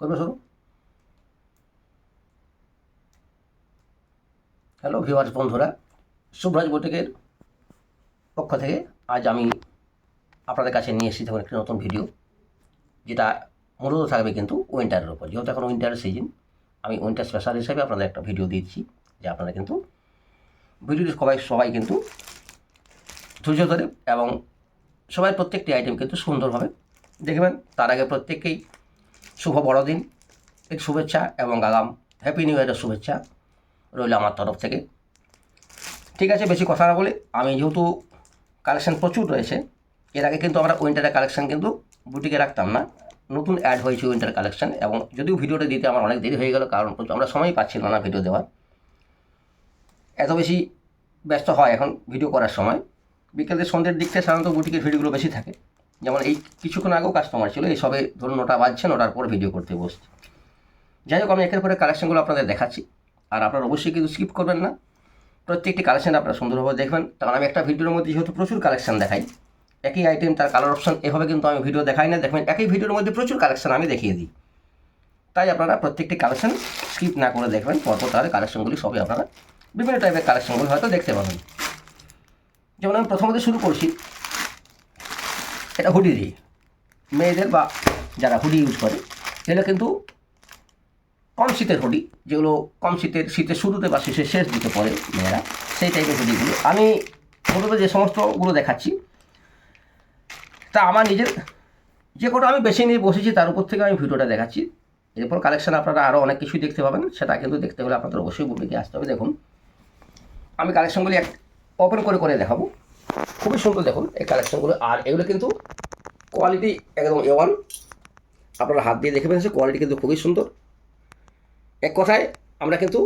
করবে শুরু। Hello viewers বন্ধুরা, শুভরাজ বুটিকের পক্ষ থেকে আজ আমি আপনাদের কাছে নিয়ে এসেছি একটি নতুন ভিডিও, যেটা মূলত থাকবে কিন্তু উইন্টারের উপর। যেহেতু এখন উইন্টারের সিজন, আমি উইন্টার স্পেশাল হিসেবে আপনাদের একটা ভিডিও দিচ্ছি, যে আপনারা কিন্তু ভিডিওটি সবাই কিন্তু ধৈর্য ধরে এবং সবাই প্রত্যেকটি আইটেম কিন্তু সুন্দরভাবে দেখবেন। তার আগে প্রত্যেককেই শুভ বড়দিন এর শুভেচ্ছা এবং আগাম হ্যাপি নিউ ইয়ারের শুভেচ্ছা রইল আমার তরফ থেকে। ঠিক আছে, বেশি কথা না বলে আমি, যেহেতু কালেকশান প্রচুর রয়েছে, এর আগে কিন্তু আমরা উইন্টারের কালেকশান কিন্তু বুটিকে রাখতাম না, নতুন অ্যাড হয়েছে উইন্টার কালেকশান। এবং যদিও ভিডিওটা দিতে আমার অনেক দেরি হয়ে গেল, কারণ আমরা সময় পাচ্ছিলাম না ভিডিও দেওয়ার, এত বেশি ব্যস্ত হয় এখন ভিডিও করার সময়। বিকেলের সন্ধ্যের দিকটা সাধারণত বুটিকের ভিডিওগুলো বেশি থাকে। যেমন এই কিছুক্ষণ আগেও কাস্টমার ছিল, এই সবে ধরুন 9টা বাজছে, 9টার পর ভিডিও করতে বসছি। যাই হোক, আমি একের পরে কালেকশানগুলো আপনাদের দেখাচ্ছি, আর আপনারা অবশ্যই কিন্তু স্কিপ করবেন না, প্রত্যেকটি কালেকশান আপনারা সুন্দরভাবে দেখবেন। কারণ আমি একটা ভিডিওর মধ্যে যেহেতু প্রচুর কালেকশান দেখাই, একই আইটেম তার কালার অপশন এভাবে কিন্তু আমি ভিডিও দেখাই না। দেখবেন একই ভিডিওর মধ্যে প্রচুর কালেকশান আমি দেখিয়ে দিই, তাই আপনারা প্রত্যেকটি কালেকশান স্কিপ না করে দেখবেন পরপর, তাহলে কালেকশানগুলি সবই আপনারা বিভিন্ন টাইপের কালেকশানগুলি হয়তো দেখতে পাবেন। যেমন আমি প্রথমত শুরু করছি, এটা হুডি দিয়ে, মেয়েদের বা যারা হুডি ইউজ করে, এগুলো কিন্তু কম শীতের হুডি, যেগুলো কম শীতের শুরুতে বা শেষের শেষ দিতে পড়ে মেয়েরা, সেই টাইপের হুডিগুলো আমি মূলত যে সমস্তগুলো দেখাচ্ছি, তা আমার নিজের যে কোনো আমি বেছে নিয়ে বসেছি, তার উপর থেকে আমি ভিডিওটা দেখাচ্ছি। এরপর কালেকশান আপনারা আরও অনেক কিছুই দেখতে পাবেন, সেটা কিন্তু দেখতে হলে আপনাদের অবশ্যই বুটিকে আসতে হবে। দেখুন, আমি কালেকশানগুলি ওপেন করে করে দেখাবো, খুবই সুন্দর দেখুন এই কালেকশানগুলো। আর এগুলো কিন্তু কোয়ালিটি একদম A1, আপনারা হাত দিয়ে দেখে পেয়েছেন, কোয়ালিটি কিন্তু খুবই সুন্দর। এক কথায় আমরা কিন্তু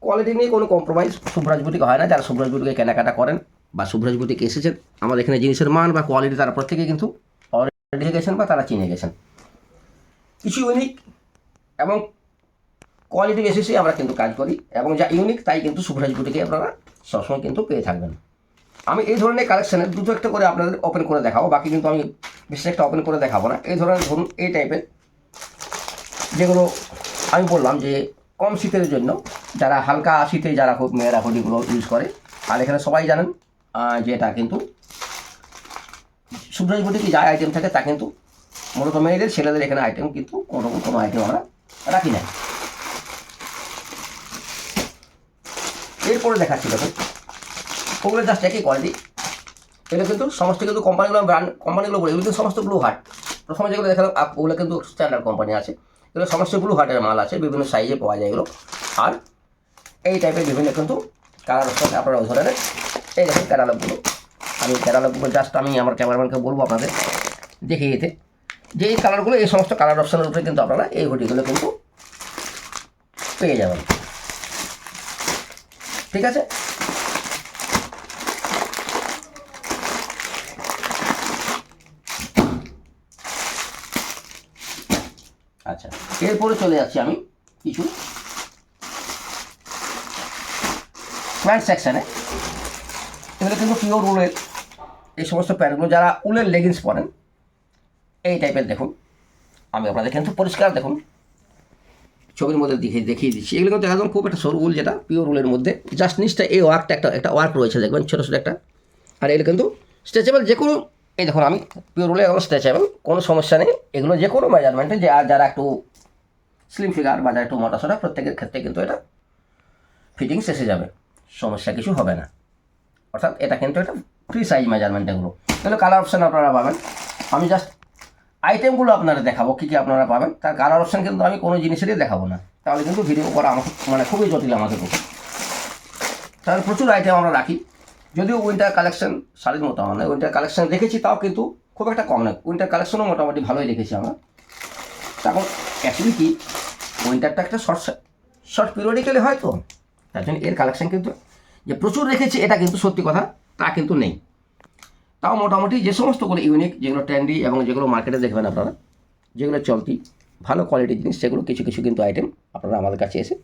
কোয়ালিটি নিয়ে কোনো কম্প্রোমাইজ শুভরাজ বুটিকে হয় না। যারা শুভরাজ বুটিকে কেনাকাটা করেন বা শুভরাজ বুটিকে এসেছেন, আমাদের এখানে জিনিসের মান বা কোয়ালিটি তারা প্রত্যেকে কিন্তু অলরেডি গেছেন বা তারা চিনে গেছেন। কিছু ইউনিক এবং কোয়ালিটি বেসিসে আমরা কিন্তু কাজ করি, এবং যা ইউনিক তাই কিন্তু শুভরাজ বুটিকে আপনারা সবসময় কিন্তু পেয়ে থাকবেন। আমি এই ধরনের কালেকশানের দুটো একটা করে আপনাদের ওপেন করে দেখাবো, বাকি কিন্তু আমি বিশেষ একটা ওপেন করে দেখাবো না। এই ধরনের ধরুন এই টাইপের যেগুলো আমি বললাম যে কম শীতের জন্য, যারা হালকা শীতে যারা মেয়েরা হুডিগুলো ইউজ করে, আর এখানে সবাই জানেন যে এটা কিন্তু শুভরাজ বুটিকে যা আইটেম থাকে তা কিন্তু মূলত মেয়েদের, ছেলেদের এখানে আইটেম কিন্তু কোনো আইটেম আমরা রাখি না। এরপরে দেখাচ্ছি দেখুন, ওগুলো জাস্ট একই কোয়ালিটি। এগুলো কিন্তু সমস্ত কিন্তু কোম্পানিগুলো বলে, এগুলো কিন্তু সমস্ত ব্লু হার্ট। প্রথমে যেগুলো দেখালাম ওগুলো কিন্তু স্ট্যান্ডার্ড কোম্পানি আছে, এগুলো সমস্ত ব্লু হার্টের মাল আছে, বিভিন্ন সাইজে পাওয়া যায় এগুলো। আর এই টাইপের বিভিন্ন কিন্তু কালার অপশন আপনারা ওই ধরনের, এই দেখুন ক্যাটালগুলো। আমি ক্যাটালগুলো জাস্ট আমি আমার ক্যামেরাম্যানকে বলবো আপনাদের দেখিয়ে দিতে, যে এই কালারগুলো, এই সমস্ত কালার অপশনের উপরে কিন্তু আপনারা এই হুডিগুলো কিন্তু পেয়ে যাবেন। ঠিক আছে, আচ্ছা এরপরে চলে যাচ্ছি আমি কিছু প্যান্ট সেকশানে। এগুলো কিন্তু পিওর উলের, এই সমস্ত প্যান্টগুলো যারা উলের লেগিংস পরেন এই টাইপের, দেখুন আমি আপনাদের কিন্তু পরিষ্কার দেখুন ছবির মধ্যে দেখিয়ে দিচ্ছি। এগুলো কিন্তু একদম খুব একটা সরু উল, যেটা পিওর উলের মধ্যে জাস্ট নিচটা এই ওয়ার্কটা একটা ওয়ার্ক রয়েছে দেখবেন, ছোটো ছোটো একটা। আর এগুলো কিন্তু স্ট্রেচেবল, যে কোনো, এই দেখুন আমি পিওর উলে এবং স্ট্রেচেবল, কোনো সমস্যা নেই। এগুলো যে কোনো মেজারমেন্টে, যে আর যারা একটু স্লিম ফিগার বা যারা একটু মোটাসোটা, প্রত্যেকের ক্ষেত্রে কিন্তু এটা ফিটিংস এসে যাবে, সমস্যা কিছু হবে না। অর্থাৎ এটা কিন্তু একটা ফ্রি সাইজ মেজারমেন্ট। এগুলো কালার অপশান আপনারা পাবেন। আমি জাস্ট আইটেমগুলো আপনারা দেখাবো, কী কী আপনারা পাবেন, তার কালার অপশান কিন্তু আমি কোনো জিনিসেরই দেখাবো না, তাহলে কিন্তু ভিডিও করা আমার খুবই জটিল আমাদের পক্ষে। তাহলে প্রচুর আইটেম আমরা রাখি, যদিও উইন্টার কালেকশন শাড়ির মতো আমার নয়, উইন্টার কালেকশন রেখেছি, তাও কিন্তু খুব একটা কম নয়, উইন্টার কালেকশনও মোটামুটি ভালোই রেখেছি আমরা। তখন অ্যাকচুয়ালি কি, উইন্টারটা একটা শর্ট পিরিয়ডিক্যালি হয়, তো তার জন্য এর কালেকশন কিন্তু যে প্রচুর রেখেছি এটা কিন্তু সত্যি কথা তা কিন্তু নেই। তাও মোটামুটি যে সমস্তগুলো ইউনিক, যেগুলো ট্রেন্ডি এবং যেগুলো মার্কেটে দেখবেন আপনারা, যেগুলো চলতি ভালো কোয়ালিটির জিনিস, সেগুলো কিছু কিছু কিন্তু আইটেম আপনারা আমাদের কাছে এসে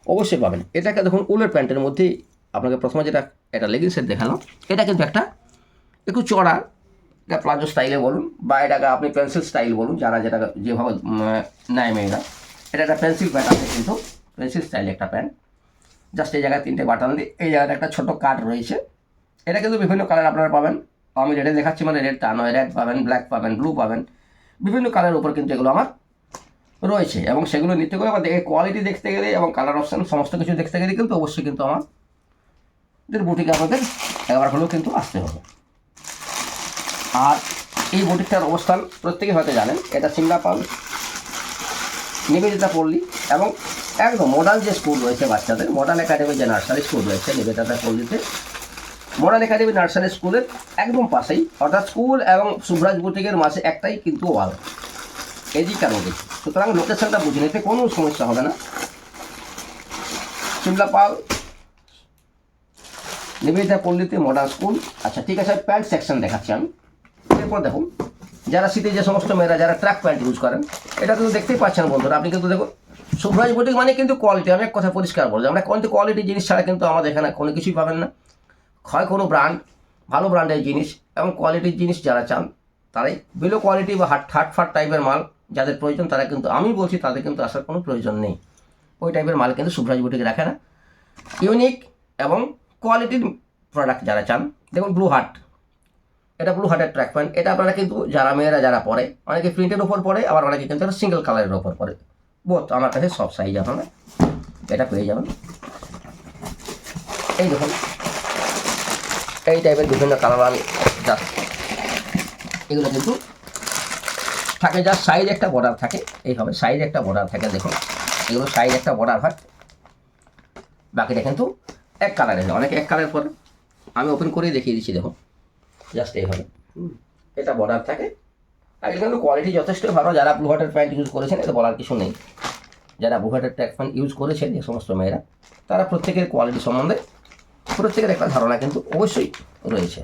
অবশ্যই পাবেন। এটাকে দেখুন উলের প্যান্টের মধ্যেই আপনাকে প্রথমে যেটা একটা লেগিংসের দেখালাম, এটা কিন্তু একটা একটু চড়া এটা প্লাজো স্টাইলে বলুন বা এটাকে আপনি পেন্সিল স্টাইল বলুন, যারা যেটা যেভাবে নেয় মেয়েরা। এটা একটা পেন্সিল প্যান্ট আছে, কিন্তু পেন্সিল স্টাইল একটা প্যান্ট। জাস্ট এই জায়গায় 3টে বাটন দিয়ে এই জায়গাটা একটা ছোটো কাট রয়েছে। এটা কিন্তু বিভিন্ন কালার আপনারা পাবেন। আমি রেডে দেখাচ্ছি, মানে রেডটা নয়, রেড পাবেন, ব্ল্যাক পাবেন, ব্লু পাবেন, বিভিন্ন কালারের উপর কিন্তু এগুলো আমার রয়েছে। এবং সেগুলো নিতে গেলে আমাদের কোয়ালিটি দেখতে গেলে এবং কালার অপশান সমস্ত কিছু দেখতে গেলে কিন্তু অবশ্যই কিন্তু আমাদের বুটিকে আমাদের একবার হলেও কিন্তু আসতে হবে। আর এই বুটিকটার অবস্থান প্রত্যেকে হয়তো জানেন, এটা সিমলা পাল, নিবেদিতা পল্লী এবং একদম মডার্ন যে স্কুল রয়েছে বাচ্চাদের, মডার্ন একাডেমি যে নার্সারি স্কুল রয়েছে নিবেদিতা পল্লীতে, মডার্ন একাডেমি নার্সারি স্কুলের একদম পাশেই, অর্থাৎ স্কুল এবং শুভরাজ বুটিকের মাঝে একটাই কিন্তু ওয়াল, এদিক আর ওদিক। সুতরাং লোকেশনটা বুঝে নিতে কোনো সমস্যা হবে না। সিমলা পাল, নিবেদিতা পল্লীতে মডার্ন স্কুল। আচ্ছা ঠিক আছে, প্যান্ট সেকশন দেখাচ্ছি আমি। এরপর দেখুন, যারা শীতে যে সমস্ত মেয়েরা যারা ট্র্যাক প্যান্ট ইউজ করেন, এটা কিন্তু দেখতেই পাচ্ছেন বন্ধুরা। আপনি কিন্তু দেখুন, শুভরাজ বুটিক মানে কিন্তু কোয়ালিটি। আমি এক কথা পরিষ্কার বলছি, আমরা কোয়ালিটি জিনিস ছাড়া কিন্তু আমাদের এখানে কোনো কিছুই পাবেন না। হয় কোনো ব্র্যান্ড, ভালো ব্র্যান্ডের জিনিস এবং কোয়ালিটির জিনিস যারা চান, তারাই বিলো কোয়ালিটি বা হাটফাট টাইপের মাল যাদের প্রয়োজন, তারা কিন্তু, আমি বলছি তাদের কিন্তু আসার কোনো প্রয়োজন নেই। ওই টাইপের মাল কিন্তু শুভরাজ বুটিক রাখে না। ইউনিক এবং কোয়ালিটির প্রোডাক্ট যারা চান, দেখুন ব্লু হার্ট, এটা ব্লু হার্টের ট্র্যাক প্যান্ট। এটা আপনারা কিন্তু যারা মেয়েরা যারা পরে, অনেকে প্রিন্টের ওপর পরে, আবার অনেকে কিন্তু সিঙ্গেল কালারের ওপর পরে। বোথ আমার কাছে সব সাইজ আপনারা এটা পেয়ে যাবেন। এই দেখুন, এই টাইপের বিভিন্ন কালার আমি জাস্ট, এগুলো কিন্তু থাকে যার সাইজ একটা বর্ডার থাকে, এইভাবে সাইজ একটা বর্ডার থাকে। দেখুন এগুলো সাইজ একটা বর্ডার হয়, বাকিটা কিন্তু এক কালারের। অনেকে এক কালার পরে, আমি ওপেন করেই দেখিয়ে দিচ্ছি। দেখুন জাস্ট এইভাবে এটা বর্ডার থাকে। আর এটা কিন্তু কোয়ালিটি যথেষ্ট ভালো। যারা ব্লু হার্টের প্যান্ট ইউজ করেছেন, এটা বলার কিছু নেই। যারা ব্লু হার্টের ট্র্যাক প্যান্ট ইউজ করেছেন যে সমস্ত মেয়েরা, তারা প্রত্যেকের কোয়ালিটি সম্বন্ধে প্রত্যেকের একটা ধারণা কিন্তু অবশ্যই রয়েছে।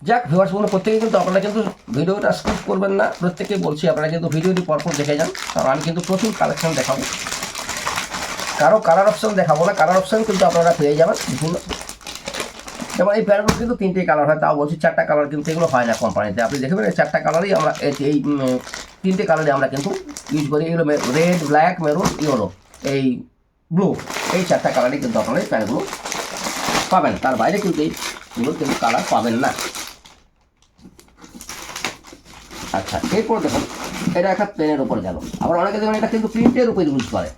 যাক ভিউয়ার্স বন্ধু, প্রত্যেকে কিন্তু আপনারা কিন্তু ভিডিওটা স্কিপ করবেন না। প্রত্যেকেই বলছি আপনারা কিন্তু ভিডিওটি পরপর দেখে যান, কারণ আমি কিন্তু প্রচুর কালেকশন দেখাবো। কারো কালার অপশন দেখাবো না, কালার অপশন কিন্তু আপনারা পেয়ে যাবেন বিভিন্ন। যেমন এই প্যান্টগুলো কিন্তু 3টে কালার হয়, তাও বলছি 4টা কালার কিন্তু এগুলো হয় না কোম্পানিতে। আপনি দেখবেন এই 4টা কালারই আমরা, এই 3টে কালারে আমরা কিন্তু ইউজ করি। এগুলো রেড, ব্ল্যাক, মেরুন, ইয়েলো, এই ব্লু, এই 4টা কালারই কিন্তু আপনারা এই প্যান্টগুলো পাবেন। তার বাইরে কিন্তু এইগুলো কিন্তু কালার পাবেন না। আচ্ছা এরপর দেখুন, এটা একটা প্লেনের উপর গেল। আবার অনেকে দেখুন এটা কিন্তু প্রিন্টের উপর ইউজ করে।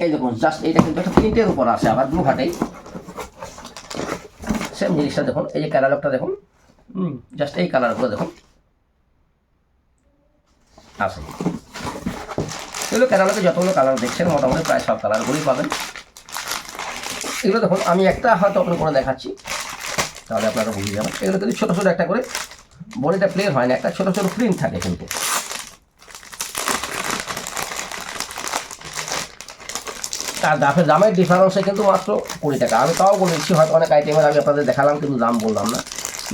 এই দেখুন জাস্ট এইটা কিন্তু একটা প্রিন্টের উপর আসে। আবার ব্লু হার্টেই সেম জিনিসটা দেখুন, এই যে ক্যাটালগটা দেখুন, জাস্ট এই কালারগুলো দেখুন আসে। এগুলো ক্যাটালগে যতগুলো কালার দেখছেন মোটামুটি প্রায় সব কালারগুলোই পাবেন। এগুলো দেখুন, আমি একটা হয়তো ওপেন করে দেখাচ্ছি, তাহলে আপনারা বুঝে যাবেন। এগুলো কিন্তু ছোটো ছোটো একটা করে, বডিটা প্লেন হয় না, একটা ছোটো ছোটো প্রিন্ট থাকে কিন্তু। আর দামের ডিফারেন্সে কিন্তু মাত্র 20 টাকা। আমি তাও বলেছি, হয়তো অনেক আইটেমের আমি আপনাদের দেখালাম কিন্তু দাম বললাম না।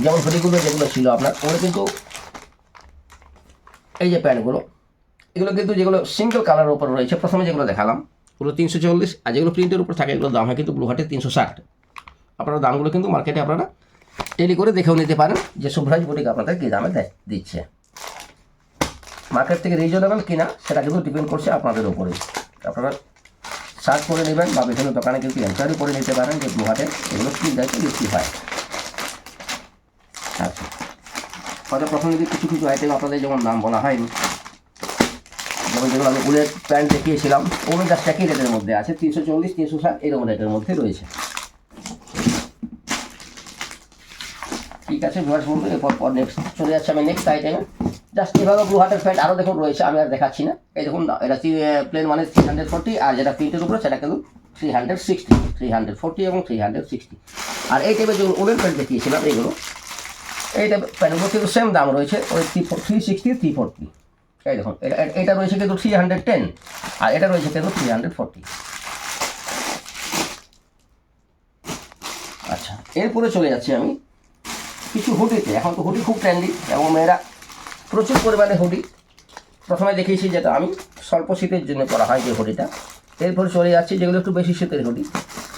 যেমন হুডিগুলো যেগুলো ছিল আপনার, ওগুলো কিন্তু এই যে প্যান্টগুলো, এগুলো কিন্তু যেগুলো সিঙ্গেল কালারের উপর রয়েছে, প্রথমে যেগুলো দেখালাম ওগুলো 340, আর যেগুলো প্রিন্টের উপর থাকে এগুলোর দাম হয় কিন্তু ব্লু হার্টে 360। আপনারা দামগুলো কিন্তু মার্কেটে আপনারা টেলি করে দেখেও নিতে পারেন যে শুভরাজ বুটিক আপনাদের কী দামে দিচ্ছে। মার্কেট থেকে রিজনেবল কিনা সেটা কিন্তু ডিপেন্ড করছে আপনাদের উপরেই। আপনারা সার্চ করে নেবেন বা বিভিন্ন দোকানে কিন্তু এনকোয়ারি করে নিতে পারেন যে ব্লু হার্টে এগুলো কী দায়িত্ব বিক্রি হয়। আচ্ছা, হয়তো প্রথমে যদি কিছু কিছু আইটেম আপনাদের যেমন নাম বলা হয়নি, যেমন যেগুলো আমি উলের প্যান্ট দেখিয়েছিলাম, ওগুলো জাস্ট একই রেটের মধ্যে আছে, 340, 360 এরকম রেটের মধ্যে রয়েছে। ঠিক আছে ভিউয়ার্স বন্ধু, এরপর নেক্সট চলে যাচ্ছে আমি নেক্সট আইটেমে। জাস্ট এভাবে ব্লু হার্টের প্যান্ট আরও দেখুন রয়েছে, আমি আর দেখাচ্ছি না। এই দেখুন এটা প্লেন মানে 340, আর যেটা প্রিন্টের উপরে সেটা কিন্তু 360, 340 এবং 360। আর এই টাইপের যেগুলো উলের প্যান্ট দেখিয়েছিলাম এইগুলো, এই টাইপের প্যান্টগুলো কিন্তু সেম দাম রয়েছে, ওই 360, 340। এই দেখুন এটা রয়েছে কিন্তু 310, আর এটা রয়েছে কিন্তু 340। আচ্ছা এরপরে চলে যাচ্ছি আমি কিছু হুডিতে। এখন তো হুডি খুব ট্রেন্ডি এবং মেয়েরা প্রচুর পরিমাণে হুডি। প্রথমে দেখিয়েছি যেটা আমি স্বল্প শীতের জন্য করা হয় যে হুডিটা। এরপরে চলে যাচ্ছি যেগুলো একটু বেশি শীতের হুডি।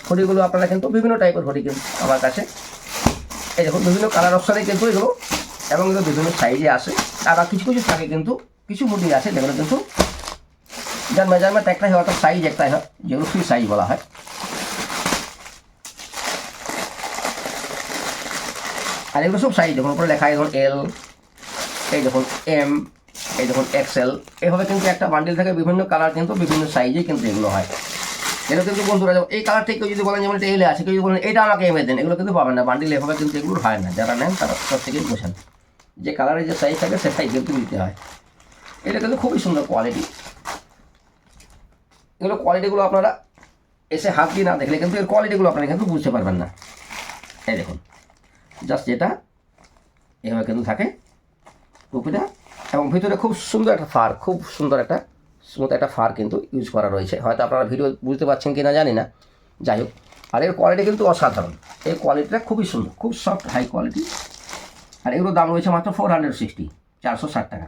হুডিগুলো আপনারা কিন্তু বিভিন্ন টাইপের হুডি কিন্তু আমার কাছে এই দেখুন বিভিন্ন কালার অপশানে কিন্তু এগুলো এবং এগুলো বিভিন্ন সাইজে আসে। আর কিছু কিছু থাকে কিন্তু কিছু হুডি আছে যেগুলো কিন্তু যার মেজারমেন্ট একটাই হয়, অর্থাৎ সাইজ একটাই হয়, যেগুলো ফ্রি সাইজ বলা হয়। আর এগুলো সব সাইজ দেখুন উপরে লেখা, দেখুন এল, এই দেখুন এম, এই দেখুন এক্সেল, এভাবে কিন্তু একটা বান্ডিল থাকে বিভিন্ন কালার কিন্তু বিভিন্ন সাইজে কিন্তু এগুলো হয়। এগুলো কিন্তু বন্ধুরা এই কালারটা কেউ যদি বলেন যেমন এটা এলে আছে, কেউ যদি বলেন এটা আমাকে এমে দেন, এগুলো কিন্তু পাবেন না, বান্ডিল এভাবে কিন্তু এগুলো হয় না। যারা নেন তারা সব থেকেই বোঝেন যে কালারের যে সাইজ থাকে সে সাইজ কিন্তু নিতে হয়। এটা কিন্তু খুবই সুন্দর কোয়ালিটি। এগুলো কোয়ালিটিগুলো আপনারা এসে হাত দিয়ে না দেখলে কিন্তু এর কোয়ালিটিগুলো আপনারা কিন্তু বুঝতে পারবেন না। এই দেখুন জাস্ট যেটা এভাবে কিন্তু থাকে টুপিটা, এবং ভিতরে খুব সুন্দর একটা ফার, খুব সুন্দর একটা স্মুথ একটা ফার কিন্তু ইউজ করা রয়েছে। হয়তো আপনারা ভিডিও বুঝতে পারছেন কি না জানি না, যাই হোক। আর এর কোয়ালিটি কিন্তু অসাধারণ, এই কোয়ালিটিটা খুবই সুন্দর, খুব সফট হাই কোয়ালিটি। আর এগুলোর দাম রয়েছে মাত্র 460, 460 টাকা।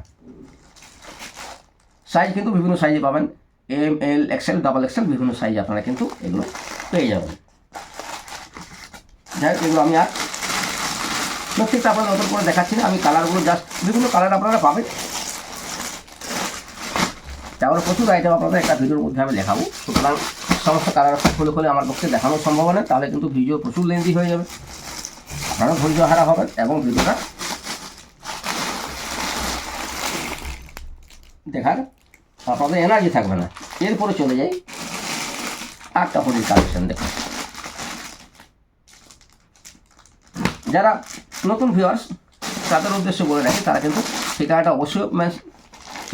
সাইজ কিন্তু বিভিন্ন সাইজে পাবেন, এম, এল, এক্সেল, ডাবল এক্সেল, বিভিন্ন সাইজ আপনারা কিন্তু এগুলো পেয়ে যাবেন। যাই হোক, এগুলো আমি আর প্রত্যেকটা আপনারা নতুন করে দেখাচ্ছি না, আমি কালারগুলো জাস্ট বিভিন্ন কালার আপনারা পাবেন। তারপরে প্রচুর আইটেম আপনাদের একটা ভিডিওর মধ্যে আমি দেখাবো, সুতরাং সমস্ত কালার খুলে খুলে আমার পক্ষে দেখানো সম্ভব না, তাহলে কিন্তু ভিডিও প্রচুর লেন্দি হয়ে যাবে, আপনারা ধৈর্য হারা হবেন এবং ভিডিওটা দেখার আপনাদের এনার্জি থাকবে না। এরপরে চলে যাই আটটা হুডির কালেকশন দেখুন। যারা নতুন ভিউয়ার্স তাদের উদ্দেশ্যে বলে রাখি, তারা কিন্তু ঠিকানাটা অবশ্যই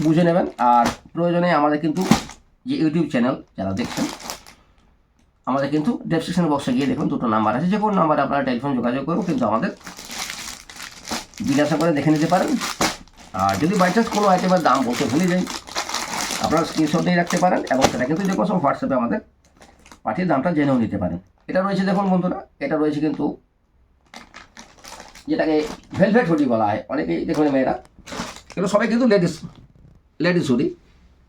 বুঝে নেবেন। আর প্রয়োজনে আমাদের কিন্তু যে ইউটিউব চ্যানেল যারা দেখছেন, আমাদের কিন্তু ডেসক্রিপশন বক্সে গিয়ে দেখুন দুটো নাম্বার আছে, যে কোনো নাম্বারে আপনারা টেলিফোন যোগাযোগ করুন, কিন্তু আমাদের জিজ্ঞাসা করে দেখে নিতে পারেন। আর যদি বাই চান্স কোনো আইটেমের দাম বলতে ভুলে যাই, আপনারা স্ক্রিনশট দিয়ে রাখতে পারেন এবং সেটা কিন্তু যে কোনো সময় হোয়াটসঅ্যাপে আমাদের পাঠিয়ে দামটা জেনেও নিতে পারেন। এটা রয়েছে দেখুন বন্ধুরা, এটা রয়েছে কিন্তু যেটাকে ভেলভেট হুডি বলা হয় অনেকেই দেখুন মেয়েরা, এগুলো সবাই কিন্তু লেডিস হুডি।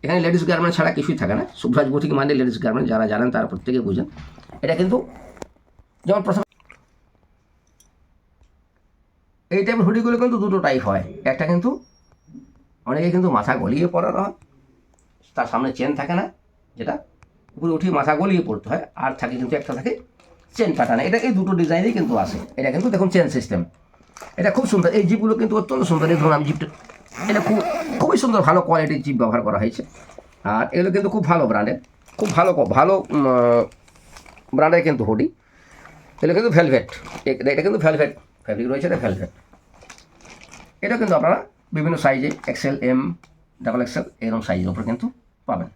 এখানে লেডিস গার্মেন্ট ছাড়া কিছুই থাকে না। শুভরাজ বুটিক মানে লেডিস গার্মেন্ট, যারা জানেন তারা প্রত্যেকে বুঝেন। এটা কিন্তু যেমন প্রথমে এই টাইপের হুডিগুলো কিন্তু দুটো টাইপ হয়। একটা কিন্তু অনেকে কিন্তু মাথা গলিয়ে পরানো হয়, তার সামনে চেন থাকে না, যেটা উপরে উঠিয়ে মাথা গলিয়ে পড়তে হয়। আর থাকে কিন্তু একটা থাকে চেন কাটানো, এটা এই দুটো ডিজাইনেই কিন্তু আসে। এটা কিন্তু দেখুন চেন সিস্টেম, এটা খুব সুন্দর। এই জিপগুলো কিন্তু অত্যন্ত সুন্দর। এই ধরুন আমি জিপটা, এটা খুবই সুন্দর, ভালো কোয়ালিটির জিপ ব্যবহার করা হয়েছে। আর এগুলো কিন্তু খুব ভালো ব্র্যান্ডের, খুব ভালো ব্র্যান্ডের কিন্তু হুডি। এগুলো কিন্তু ভেলভেট, এটা কিন্তু ভেলভেট ফ্যাব্রিক রয়েছে, এটা ভেলভেট। এটা কিন্তু আপনারা বিভিন্ন সাইজে এক্সেল, এম, ডাবল এক্সেল এরকম সাইজের উপরে কিন্তু পাবেন।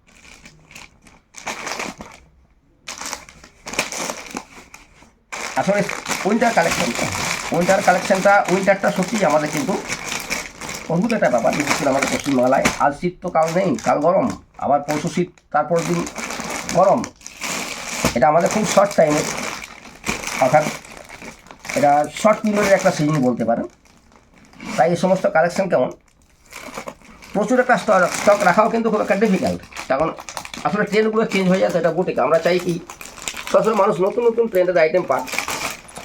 আসলে উইন্টারটা সত্যিই আমাদের কিন্তু অদ্ভুত একটা ব্যাপার। বিশেষ করে আমাদের পশ্চিমবাংলায় আজ শীত তো কাল নেই, কাল গরম, আবার পরশু শীত, তারপর দিন গরম। এটা আমাদের খুব শর্ট টাইমে, অর্থাৎ এটা শর্ট পিরিয়ডের একটা সিজন বলতে পারেন। তাই এই সমস্ত কালেকশন কেমন প্রচুর একটা স্টক রাখাও কিন্তু খুব একটা ডিফিকাল্ট, কারণ আসলে ট্রেন্ডগুলো চেঞ্জ হয়ে যায়। তো এটা বুটিক, আমরা চাই কি সবসময় মানুষ নতুন নতুন ট্রেন্ডের আইটেম পাক।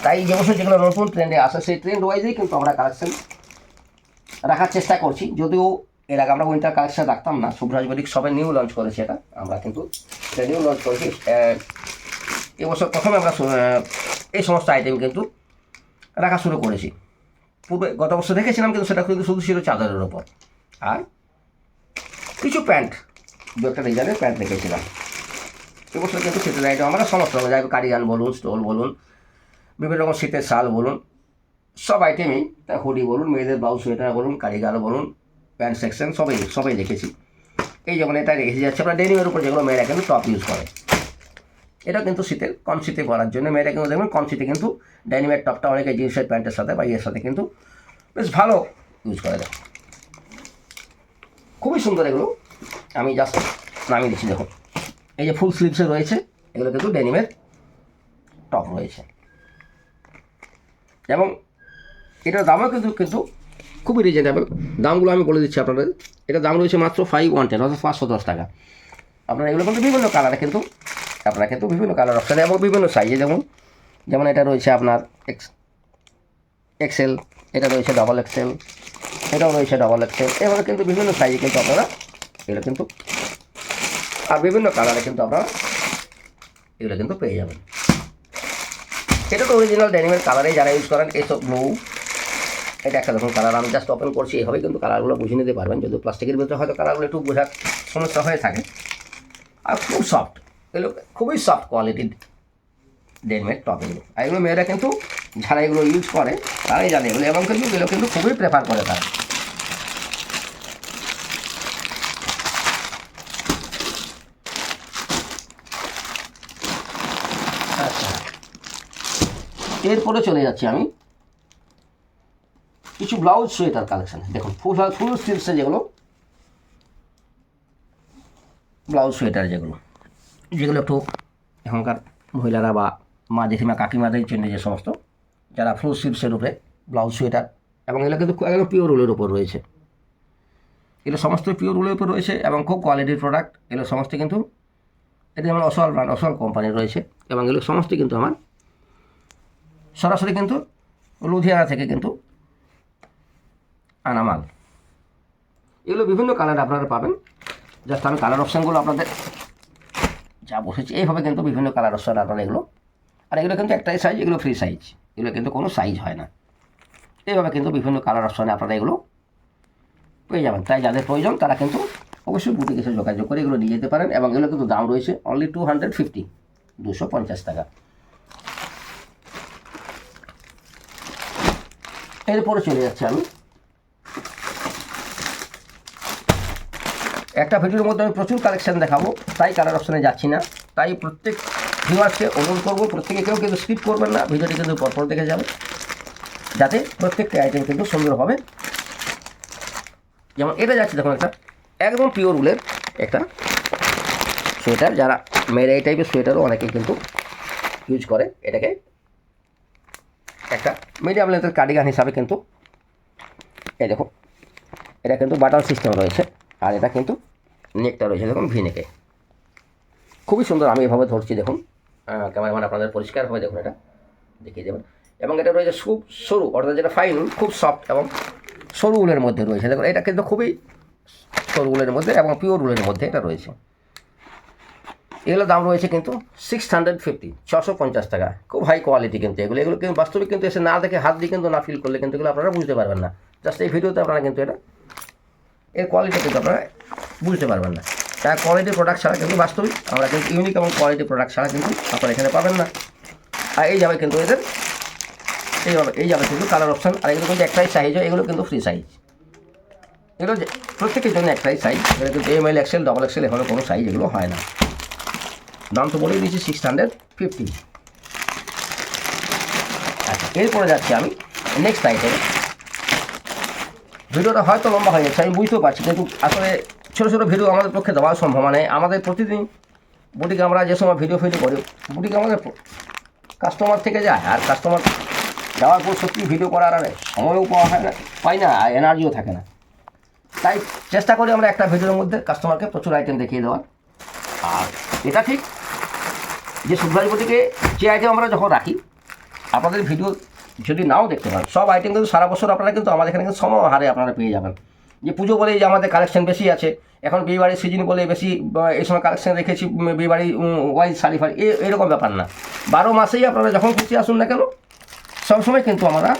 তাই যে বছর যেগুলো নতুন ট্রেন্ডে আসে সেই ট্রেন্ড ওয়াইজেই কিন্তু আমরা কালেকশন রাখার চেষ্টা করছি। যদিও এর আগে আমরা উইন্টার কালেকশন রাখতাম না, শুভরাজ বুটিক সবে নিউ লঞ্চ করেছে, এটা আমরা কিন্তু এটা নিউ লঞ্চ করেছি। এবছর প্রথমে আমরা এই সমস্ত আইটেম কিন্তু রাখা শুরু করেছি। পূর্বে গত বছর রেখেছিলাম, কিন্তু সেটা কিন্তু শুধু ছিল চাদরের ওপর, আর কিছু প্যান্ট, দু একটা ডিজাইনের প্যান্ট রেখেছিলাম। এবছর কিন্তু শীতের আইটেম আমরা সমস্ত রকম, যাই কারিগান বলুন, স্টোল বলুন, বিভিন্ন রকম শীতের শাল বলুন, সব আইটেমই, তা হুডি বলুন, মেয়েদের ব্লাউজ সোয়েটার বলুন, কারিগার বলুন, প্যান্ট সেকশন সবাই রেখেছি। এই যেমন এটা রেখেছি যাচ্ছে আমরা ডেনিমের উপর, যেগুলো মেয়েরা কিন্তু টপ ইউজ করে। এটা কিন্তু শীতের কম শীতে পরার জন্য মেয়েরা কিন্তু দেখবেন কম শীতে কিন্তু ডেনিমের টপটা অনেকে জিন্সের প্যান্টের সাথে বা ইয়ের সাথে কিন্তু বেশ ভালো ইউজ করে দেয়। খুবই সুন্দর এগুলো, আমি জাস্ট নামিয়ে দিচ্ছি দেখুন। এই যে ফুল স্লিভসে রয়েছে, এগুলো কিন্তু ডেনিমের টপ রয়েছে, এবং এটার দামও কিন্তু খুবই রিজনেবল। দামগুলো আমি বলে দিচ্ছি আপনাদের। এটার দাম রয়েছে মাত্র 510, অর্থাৎ 510 টাকা। আপনারা এগুলো কিন্তু বিভিন্ন কালারে কিন্তু আপনারা কিন্তু বিভিন্ন কালার অপশানে এবং বিভিন্ন সাইজে, যেমন এটা রয়েছে আপনার এক্সেল, এটা রয়েছে ডবল এক্সেল, এটাও রয়েছে ডবল এক্সেল। এভাবে কিন্তু বিভিন্ন সাইজে কিন্তু আপনারা এগুলো কিন্তু আর বিভিন্ন কালারে কিন্তু আপনারা এগুলো কিন্তু পেয়ে যাবেন। এটা তো অরিজিনাল ডেনিমের কালারেই যারা ইউজ করেন, এইসব ব্লু, এটা একটা দেখুন কালার, আমি জাস্ট ওপেন করছি, এইভাবে কিন্তু কালারগুলো বুঝে নিতে পারবেন। যদি প্লাস্টিকের ভিতরে হয়তো কালারগুলো একটু বোঝার সমস্যা হয়ে থাকে। আর খুব সফট, এগুলো খুবই সফট কোয়ালিটির ডেনিমের টপ এগুলো। আর এগুলো মেয়েরা কিন্তু যারা এগুলো ইউজ করে তারাই জানে এগুলো, এবং কিন্তু এগুলো কিন্তু খুবই প্রেফার করে তারা। আচ্ছা, এরপরে চলে যাচ্ছি আমি কিছু ব্লাউজ সোয়েটার কালেকশন। দেখুন ফুল স্লিভসে যেগুলো ব্লাউজ সোয়েটার, যেগুলো একটু এখনকার মহিলারা বা মা জেঠিমা কাকিমাদের জন্য যে সমস্ত যারা ফুল স্লিভসের উপরে ব্লাউজ সোয়েটার, এবং এগুলো কিন্তু একদম পিওর উলের উপর রয়েছে। এগুলো সমস্ত পিওর উলের উপর রয়েছে এবং খুব কোয়ালিটির প্রোডাক্ট। এগুলো সমস্ত কিন্তু এটা আমার অসল ব্র্যান্ড, অসল কোম্পানির রয়েছে, এবং এগুলো সমস্ত কিন্তু আমার সরাসরি কিন্তু লুধিয়ানা থেকে কিন্তু আনা মাল। এগুলো বিভিন্ন কালার আপনারা পাবেন। জাস্ট আমি কালার অপশানগুলো আপনাদের যা বসেছি এইভাবে কিন্তু বিভিন্ন কালার অপশান আপনারা এগুলো, আর এগুলো কিন্তু একটাই সাইজ, এগুলো ফ্রি সাইজ, এগুলো কিন্তু কোনো সাইজ হয় না। এইভাবে কিন্তু বিভিন্ন কালার অপশানে আপনারা এগুলো পেয়ে যাবেন। তাই যাদের প্রয়োজন তারা কিন্তু অবশ্যই বুটিকে এসে যোগাযোগ করে এগুলো নিয়ে যেতে পারেন, এবং এগুলো কিন্তু দাম রয়েছে অনলি 250, 250 টাকা। এরপরে চলে যাচ্ছে আমি একটা ভিডিওর মধ্যে আমি প্রচুর কালেকশান দেখাবো, তাই কালার অপশানে যাচ্ছি না। তাই প্রত্যেক ভিউয়ার্সকে অনুরোধ করবো, প্রত্যেকে কেউ কিন্তু স্কিপ করবেন না, ভিডিওটি কিন্তু পরপর দেখে যাবে, যাতে প্রত্যেকটি আইটেম কিন্তু সুন্দর হবে। যেমন এটা যাচ্ছে দেখুন একটা একদম পিওর উলের একটা সোয়েটার, যারা মেয়েরা এই টাইপের সোয়েটারও অনেকেই কিন্তু ইউজ করে। এটাকে একটা মিডিয়াম লেন্থের কার্ডিগান হিসাবে কিন্তু এই দেখো, এটা কিন্তু বাটন সিস্টেম রয়েছে, আর এটা কিন্তু নেকটা রয়েছে দেখুন ভি নেকে, খুবই সুন্দর। আমি এভাবে ধরছি দেখুন, ক্যামেরাম্যান আপনাদের পরিষ্কারভাবে দেখুন এটা দেখিয়ে দেবেন। এবং এটা রয়েছে খুব সরু, অর্থাৎ যেটা ফাইন খুব সফট এবং সরু উলের মধ্যে রয়েছে। দেখুন এটা কিন্তু খুবই সরু উলের মধ্যে এবং পিওর উলের মধ্যে এটা রয়েছে। এগুলোর দাম রয়েছে কিন্তু 650, 650 টাকা। খুব হাই কোয়ালিটি কিন্তু এগুলো কিন্তু বাস্তবিক কিন্তু এসে না দেখে হাত দিয়ে কিন্তু না ফিল করলে কিন্তু এগুলো আপনারা বুঝতে পারবেন না। জাস্ট এই ভিডিওতে আপনারা কিন্তু এর কোয়ালিটি কিন্তু আপনারা বুঝতে পারবেন না। তার কোয়ালিটি প্রোডাক্ট ছাড়া কিন্তু বাস্তবিক আমরা কিন্তু ইউনিক এবং কোয়ালিটি প্রোডাক্ট ছাড়া কিন্তু আপনারা এখানে পাবেন না। আর এই যাবে কিন্তু এদের এই যাবে কিন্তু কালার অপশান। আর এগুলো কিন্তু একটাই সাইজ হয়, এগুলো কিন্তু ফ্রি সাইজ, এগুলো প্রত্যেকের জন্য একটাই সাইজ। এগুলো কিন্তু এমএল এক্সেল, ডবল এক্সেল, এখানে কোনো সাইজ এগুলো হয় না। দাম তো বলেই দিয়েছি 650। আচ্ছা, এরপরে যাচ্ছি আমি নেক্সট আইটেমে। ভিডিওটা হয়তো লম্বা হয়ে যাচ্ছে, আমি বুঝতেও পারছি, কিন্তু আসলে ছোটো ছোটো ভিডিও আমাদের পক্ষে দেওয়া সম্ভব। মানে আমাদের প্রতিদিন বুটিকে আমরা যে সময় ভিডিও করি, বুটিকে আমাদের কাস্টমার থেকে যায়, আর কাস্টমার যাওয়ার পর সত্যি ভিডিও করার আর সময়ও পাই না, আর এনার্জিও থাকে না। তাই চেষ্টা করি আমরা একটা ভিডিওর মধ্যে কাস্টমারকে প্রচুর আইটেম দেখিয়ে দেওয়ার। আর এটা ঠিক যে সুব্রাজ বুটিকে যে আইটেম আমরা যখন রাখি, আপনাদের ভিডিও যদি নাও দেখতে পান, সব আইটেম কিন্তু সারা বছর আপনারা কিন্তু আমাদের এখানে কিন্তু সমাহারে আপনারা পেয়ে যাবেন। যে পুজো বলেই যে আমাদের কালেকশন বেশি আছে, এখন বিয়েবাড়ির সিজন বলে বেশি এই সময় কালেকশন রেখেছি, বিয়েবাড়ি ওয়াইজ শাড়ি ফাড়ি, এরকম ব্যাপার না। 12 মাসেই আপনারা যখন খুশি আসুন না কেন, সবসময় কিন্তু আমরা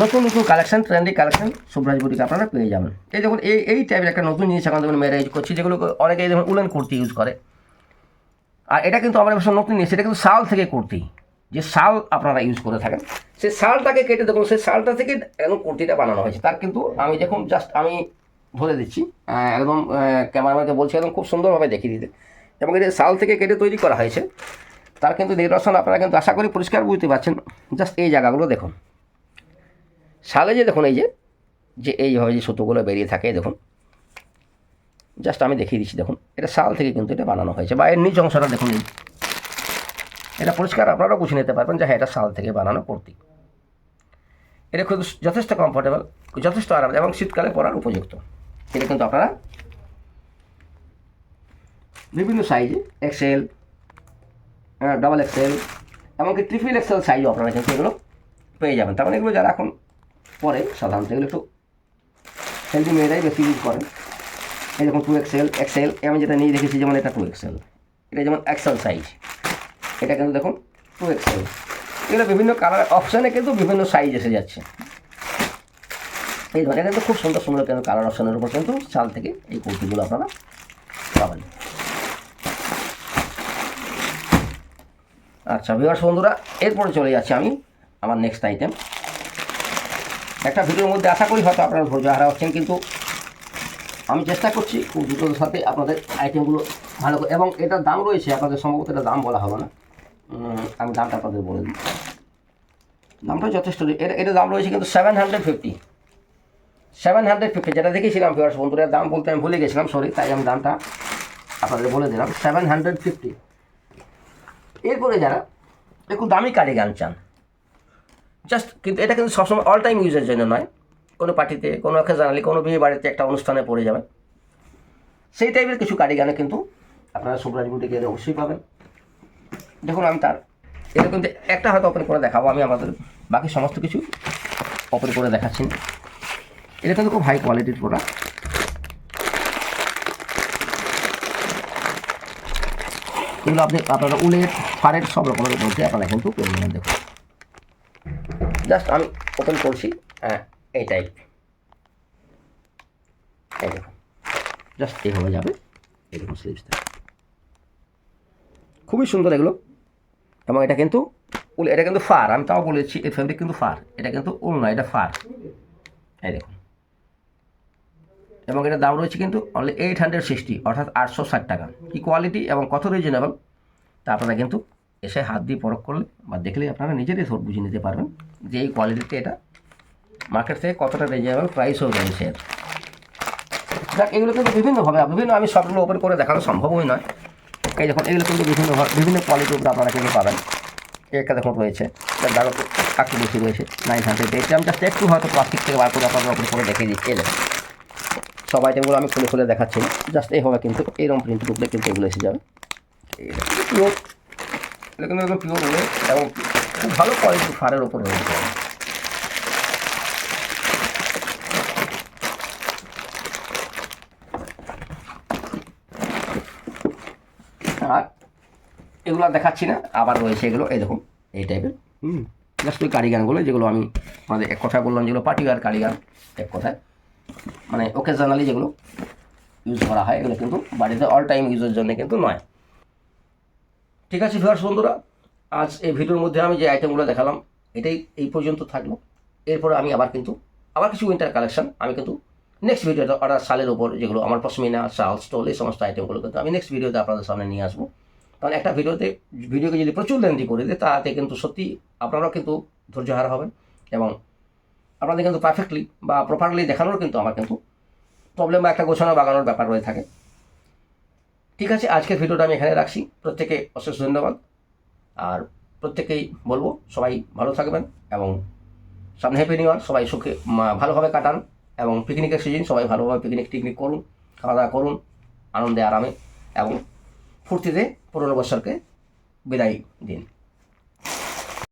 নতুন নতুন কালেকশন, ট্রেন্ডি কালেকশন সুব্রাজ বুটিকে আপনারা পেয়ে যাবেন। এই দেখুন এই টাইপের একটা নতুন জিনিস এখন দেখুন মেয়েরা ইউজ করছি, যেগুলো অনেকে যেমন উলেন কুর্তি ইউজ করে। আর এটা কিন্তু আমরা নতুন নিয়েছি, এটা কিন্তু শাল থেকে কুর্তি, যে শাল আপনারা ইউজ করে থাকেন, সেই শালটাকে কেটে দেখুন, সেই শালটা থেকে একদম কুর্তিটা বানানো হয়েছে। তার কিন্তু আমি দেখুন জাস্ট আমি ধরে দিচ্ছি, একদম ক্যামেরাম্যানকে বলছি একদম খুব সুন্দরভাবে দেখিয়ে দিতে, এবং এটা শাল থেকে কেটে তৈরি করা হয়েছে। তার কিন্তু নিদর্শন আপনারা কিন্তু আশা করি পরিষ্কার বুঝতে পারছেন। জাস্ট এই জায়গাগুলো দেখুন, শালে যে দেখুন এই যে এইভাবে যে সুতোগুলো বেরিয়ে থাকে দেখুন, জাস্ট আমি দেখিয়ে দিচ্ছি দেখুন, এটা শাল থেকে কিন্তু এটা বানানো হয়েছে। বা এর নিচ অংশটা দেখুন, এটা পরিষ্কার আপনারা বুঝে নিতে পারবেন যে হ্যাঁ এটা শাল থেকে বানানো কুর্তি। এটা কিন্তু যথেষ্ট কমফোর্টেবল, যথেষ্ট আরাম এবং শীতকালে পরার উপযুক্ত। এটা কিন্তু আপনারা বিভিন্ন সাইজে, এক্সেল, ডাবল এক্সেল, এমনকি ট্রিপল এক্সেল সাইজও আপনারা কিন্তু এগুলো পেয়ে যাবেন। তার মানে এগুলো যারা এখন পরে সাধারণত এগুলো একটু হেলদি মেয়েরাই বেশি ইউজ করেন। এই দেখুন 2XL, এক্সেল, আমি যেটা নিয়ে রেখেছি যেমন এটা 2XL, এটা যেমন এক্সেল সাইজ, এটা কিন্তু দেখুন 2XL। এগুলো বিভিন্ন কালার অপশানে কিন্তু বিভিন্ন সাইজ এসে যাচ্ছে। এই ধরনের কিন্তু খুব সুন্দর সুন্দর কিন্তু কালার অপশানের উপর কিন্তু শাল থেকে এই কুর্তিগুলো আপনারা পাবেন। আচ্ছা ভিউয়ার্স বন্ধুরা, এরপরে চলে যাচ্ছি আমি আমার নেক্সট আইটেম। একটা ভিডিওর মধ্যে আশা করি হয়তো আপনারা ধৈর্য হারা হচ্ছেন, কিন্তু আমি চেষ্টা করছি খুব দ্রুততার সাথে আপনাদের আইটেমগুলো ভালো করে, এবং এটার দাম রয়েছে আপনাদের সম্ভবত এটা দাম বলা হবে না, আমি দামটা আপনাদের বলে দিই। দামটা যথেষ্ট, এটা দাম রয়েছে কিন্তু 750, যেটা দেখেছিলাম ভিউয়ার্স বন্ধুরা, দাম বলতে আমি ভুলে গেছিলাম, সরি, তাই আমি দামটা আপনাদের বলে দিলাম 750। এরপরে যারা একটু দামি কার্ডিগান চান, জাস্ট, কিন্তু এটা কিন্তু সবসময় অল টাইম ইউজের জন্য নয়, কোনো পার্টিতে, কোনো অকেশনালি, কোনো বিয়ে বাড়িতে একটা অনুষ্ঠানে পড়ে যাবে, সেই টাইপের কিছু কার্ডিগানে কিন্তু আপনারা শুভরাজ বুটিকে অবশ্যই পাবেন। দেখুন আমি তার এটা কিন্তু একটা হয়তো ওপেন করে দেখাবো, আমি আমাদের বাকি সমস্ত কিছু ওপেন করে দেখাচ্ছি। এটা কিন্তু খুব হাই কোয়ালিটির প্রোডাক্ট। এগুলো আপনারা উলের, ফারের সব রকমের মধ্যে আপনারা কিন্তু পেয়ে যাবেন। দেখুন জাস্ট আমি ওপেন করছি, এই টাইপ, এই দেখুন জাস্ট এইভাবে যাবে, এই দেখুন স্লিভসটা খুবই সুন্দর এগুলো। এবং এটা কিন্তু উল, এটা কিন্তু ফার, আমি তাও বলেছি এর ফেব্রিক কিন্তু ফার, এটা কিন্তু উল নয়, এটা ফার, এই দেখুন। এবং এটার দাম রয়েছে কিন্তু অনলি 860, অর্থাৎ 860 টাকা। কি কোয়ালিটি এবং কত রিজনেবল তা আপনারা কিন্তু এসে হাত দিয়ে পরখ করলে বা দেখলে আপনারা নিজেরাই বুঝে নিতে পারবেন যে এই কোয়ালিটিতে এটা মার্কেট থেকে কতটা রিজনেবল প্রাইসও রয়েছে। দেখ এগুলো কিন্তু বিভিন্নভাবে আমি সবগুলো ওপেন করে দেখানো সম্ভবই নয়। এই দেখুন এগুলো কিন্তু বিভিন্ন কোয়ালিটির উপরে আপনারা কিন্তু পাবেন। একটা দেখুন রয়েছে, তার দাম একটু বেশি রয়েছে 900। আমি জাস্ট একটু হয়তো প্লাস্টিক থেকে বার করে আপনাদের ওপেন করে দেখিয়ে দিচ্ছি। এই দেখুন সব আইটেমগুলো আমি খুলে দেখাচ্ছি, জাস্ট এইভাবে কিন্তু এইরকম প্রিন্টের উপরে কিন্তু এগুলো এসে যাবে। পিওর, এটা কিন্তু একদম পিওর উলের এবং খুব ভালো কোয়ালিটির ফারের ওপর রয়েছে। আর এগুলো দেখাচ্ছি না, আবার রয়েছে এগুলো, এই দেখুন এই টাইপের জাস্ট ওই কারিগানগুলো যেগুলো আমি আমাদের এক কথায় বললাম, যেগুলো পার্টি ওয়্যার কারিগান, এক কথায় মানে ওকেশনালি যেগুলো ইউজ করা হয়, এগুলো কিন্তু বাড়িতে অল টাইম ইউজের জন্য কিন্তু নয়। ঠিক আছে ভিউয়ার্স বন্ধুরা, আজ এই ভিডিওর মধ্যে আমি যে আইটেমগুলো দেখালাম এটাই এই পর্যন্ত থাকলো। এরপরে আমি আবার কিছু উইন্টার কালেকশন আমি কিন্তু নেক্সট ভিডিওতে অর্ডার শালের ওপর যেগুলো আমার পশমিনা, শাল, স্টোল, এই সমস্ত আইটেমগুলো কিন্তু আমি নেক্সট ভিডিওতে আপনাদের সামনে নিয়ে আসবো। কারণ একটা ভিডিওকে যদি প্রচুর লেন্থি করে দিই তাতে কিন্তু সত্যি আপনারাও কিন্তু ধৈর্যহারা হবেন, এবং আপনাদের কিন্তু পারফেক্টলি বা প্রপারলি দেখানোর কিন্তু আমার কিন্তু প্রবলেম বা একটা গোছানো বাগানোর ব্যাপার রয়ে থাকে। ঠিক আছে, আজকের ভিডিওটা আমি এখানে রাখছি। প্রত্যেকে অশেষ ধন্যবাদ, আর প্রত্যেকেই বলবো সবাই ভালো থাকবেন, এবং সামনে হ্যাপি নিউ ইয়ার, সবাই সুখে ভালোভাবে কাটান, এবং পিকনিকের সিজন সবাই ভালোভাবে টিকনিক করুন, খাওয়া দাওয়া করুন আনন্দে আরামে, এবং ফুর্তিতে পুরনো বছরকে বিদায় দিন।